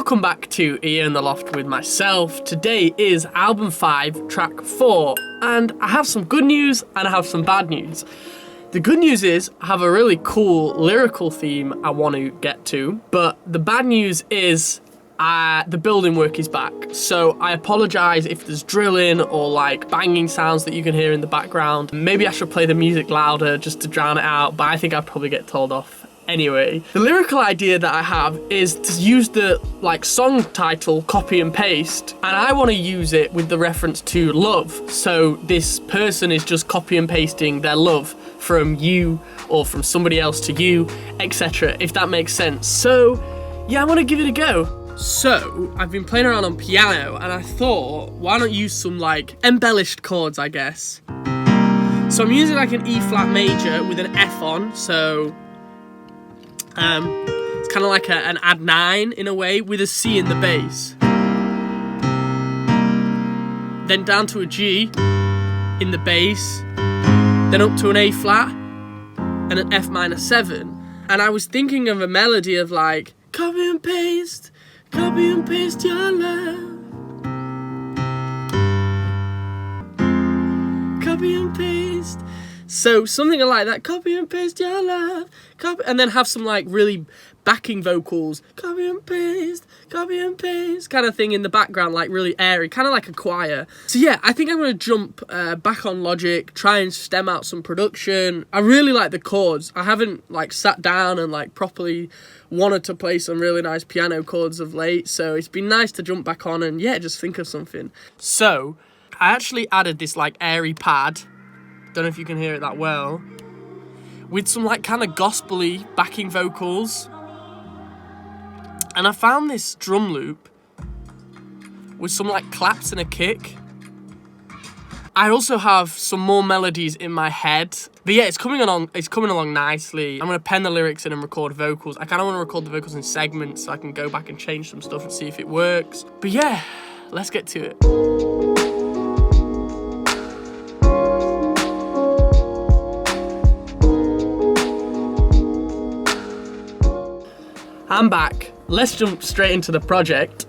Welcome back to Ear in the Loft with myself. Today is album 5, track 4, and I have some good news and I have some bad news. The good news is I have a really cool lyrical theme I want to get to, but the bad news is the building work is back. So I apologise if there's drilling or like banging sounds that you can hear in the background. Maybe I should play the music louder just to drown it out, but I think I'd probably get told off. Anyway, the lyrical idea that I have is to use the song title copy and paste, and I want to use it with the reference to love. So this person is just copy and pasting their love from you or from somebody else to you, etc., if that makes sense. So yeah, I want to give it a go. So I've been playing around on piano and I thought, why not use some embellished chords, I guess. So I'm using an E flat major with an F on, so it's kind of like an add 9 in a way, with a C in the bass. Then down to a G in the bass, then up to an A flat and an F minor 7. And I was thinking of a melody of copy and paste your love. Copy and paste. So something like that, copy and paste your love, and then have some really backing vocals, copy and paste kind of thing in the background, really airy, kind of like a choir. So yeah, I think I'm going to jump back on Logic, try and stem out some production. I really like the chords. I haven't sat down and properly wanted to play some really nice piano chords of late, so it's been nice to jump back on and yeah, just think of something. So I actually added this airy pad. Don't know if you can hear it that well, with some kind of gospel-y backing vocals. And I found this drum loop with some claps and a kick. I also have some more melodies in my head. But yeah, it's coming along nicely. I'm gonna pen the lyrics in and record vocals. I kinda wanna record the vocals in segments so I can go back and change some stuff and see if it works. But yeah, let's get to it. I'm back. Let's jump straight into the project.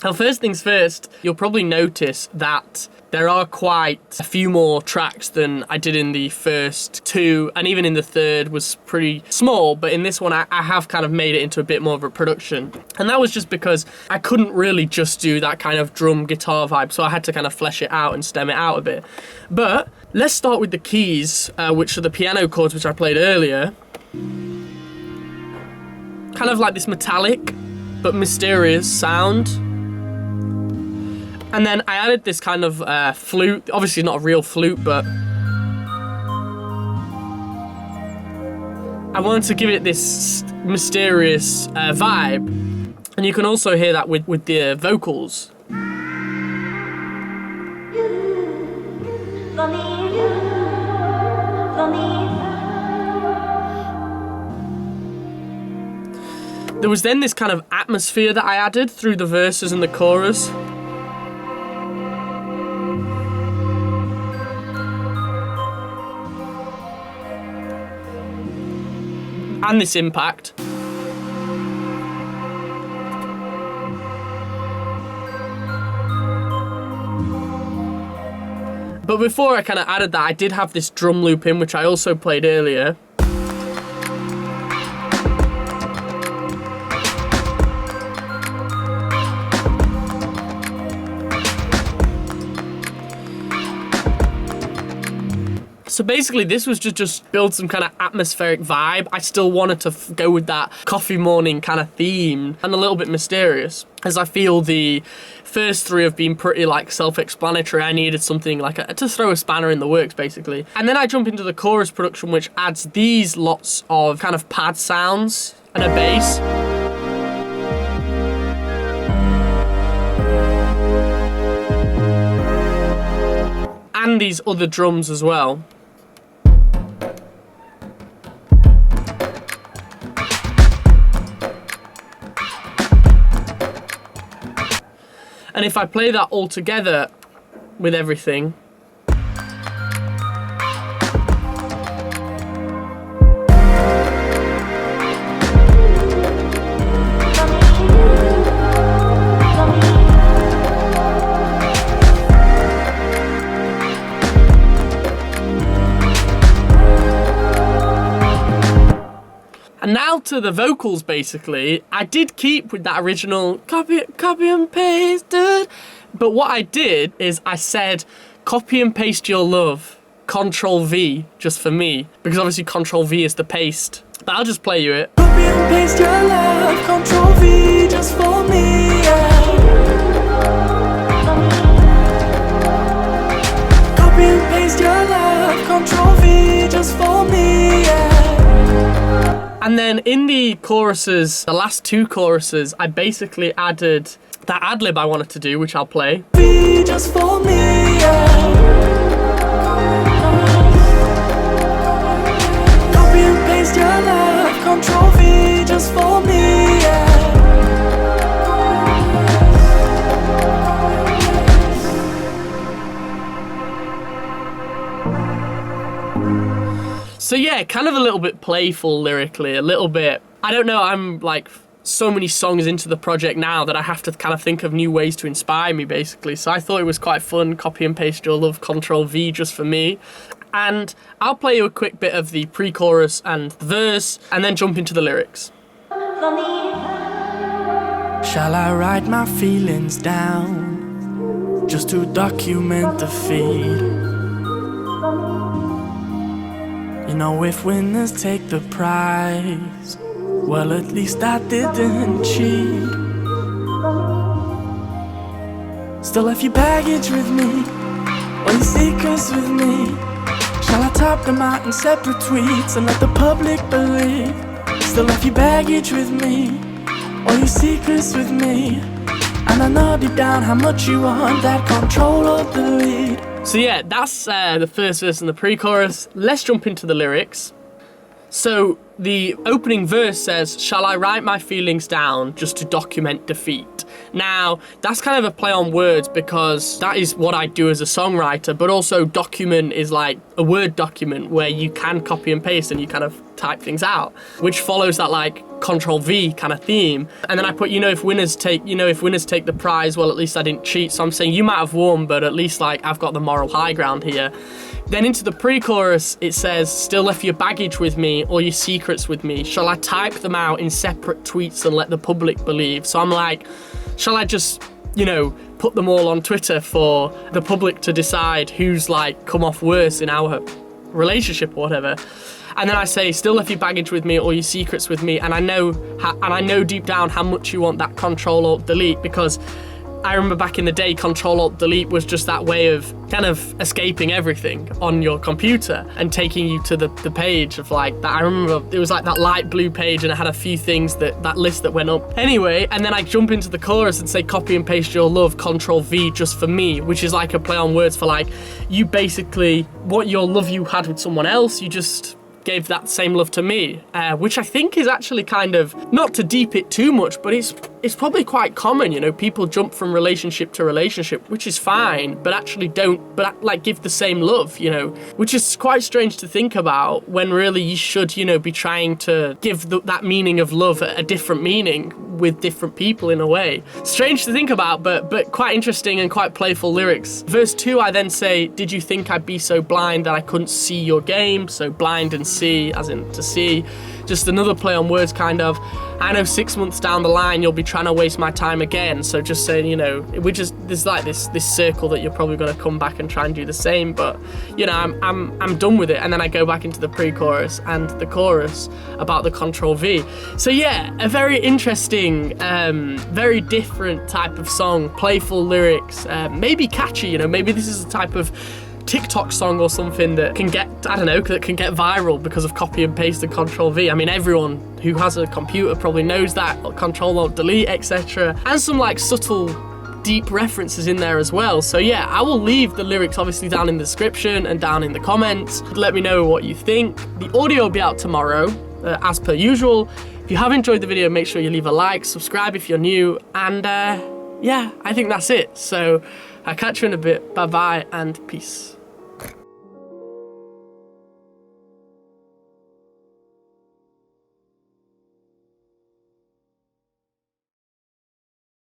Well, first things first, you'll probably notice that there are quite a few more tracks than I did in the first 2, and even in the third was pretty small, but in this one I have kind of made it into a bit more of a production. And that was just because I couldn't really just do that kind of drum guitar vibe, so I had to kind of flesh it out and stem it out a bit. But let's start with the keys, which are the piano chords which I played earlier. Kind of like this metallic but mysterious sound. And then I added this kind of flute, obviously not a real flute, but I wanted to give it this mysterious vibe. And you can also hear that with the vocals. There was then this kind of atmosphere that I added through the verses and the chorus. And this impact. But before I kind of added that, I did have this drum loop in, which I also played earlier. So basically this was just build some kind of atmospheric vibe. I still wanted to go with that coffee morning kind of theme and a little bit mysterious, as I feel the first 3 have been pretty self-explanatory. I needed something to throw a spanner in the works basically. And then I jump into the chorus production, which adds these lots of kind of pad sounds and a bass. And these other drums as well. And if I play that all together with everything, And now to the vocals, basically. I did keep with that original copy and paste, dude. But what I did is I said, copy and paste your love, Control V, just for me. Because obviously Control V is the paste. But I'll just play you it. Copy and paste your love, Control V, just for me, yeah. Copy and paste your love, Control V, just for me, yeah. And then in the choruses, the last two choruses, I basically added that ad-lib I wanted to do, which I'll play. V, just for me, yeah. Copy and paste your love, Control V, just for me, yeah. So yeah, kind of a little bit playful lyrically, a little bit, I don't know, I'm like so many songs into the project now that I have to kind of think of new ways to inspire me, basically. So I thought it was quite fun, copy and paste your love, Control V, just for me. And I'll play you a quick bit of the pre-chorus and the verse, and then jump into the lyrics. Shall I write my feelings down, just to document defeat? You know, if winners take the prize, well, at least I didn't cheat. Still have your baggage with me, or your secrets with me. Shall I type them out in separate tweets and let the public believe? Still have your baggage with me, or your secrets with me. And I know deep down how much you want that control of the lead. So yeah, that's the first verse and the pre-chorus. Let's jump into the lyrics. So the opening verse says, shall I write my feelings down just to document defeat? Now, that's kind of a play on words because that is what I do as a songwriter, but also document is like a Word document where you can copy and paste and you kind of type things out, which follows that like Control V kind of theme. And then I put, if winners take the prize, well, at least I didn't cheat. So I'm saying you might have won, but at least like I've got the moral high ground here. Then into the pre-chorus, it says, still left your baggage with me or your secrets with me. Shall I type them out in separate tweets and let the public believe? So I'm like, shall I just, put them all on Twitter for the public to decide who's like come off worse in our relationship or whatever? And then I say, still left your baggage with me or your secrets with me. And I know deep down how much you want that Control-Alt-Delete, because I remember back in the day, Control-Alt-Delete was just that way of kind of escaping everything on your computer and taking you to the page of like that. I remember it was like that light blue page and it had a few things that list that went up. Anyway, and then I jump into the chorus and say, copy and paste your love, Control V, just for me, which is like a play on words for like, you basically, what your love you had with someone else, you just gave that same love to me, which I think is actually kind of, not to deep it too much, but it's probably quite common, people jump from relationship to relationship, which is fine, but actually don't give the same love, which is quite strange to think about when really you should, be trying to give that meaning of love a different meaning with different people in a way. Strange to think about, but quite interesting and quite playful lyrics. Verse 2, I then say, did you think I'd be so blind that I couldn't see your game? So blind and see, as in to see. Just another play on words kind of. I know 6 months down the line you'll be trying to waste my time again. So just saying, there's like this circle that you're probably gonna come back and try and do the same, but I'm done with it. And then I go back into the pre-chorus and the chorus about the Control V. So yeah, a very interesting, very different type of song, playful lyrics, maybe catchy, maybe this is a type of TikTok song or something that can get, that can get viral because of copy and paste and Control V. I mean, everyone who has a computer probably knows that, Control-Alt-Delete, etc. And some like subtle, deep references in there as well. So yeah, I will leave the lyrics obviously down in the description and down in the comments. Let me know what you think. The audio will be out tomorrow, as per usual. If you have enjoyed the video, make sure you leave a like, subscribe if you're new, and yeah, I think that's it. So I'll catch you in a bit. Bye-bye and peace.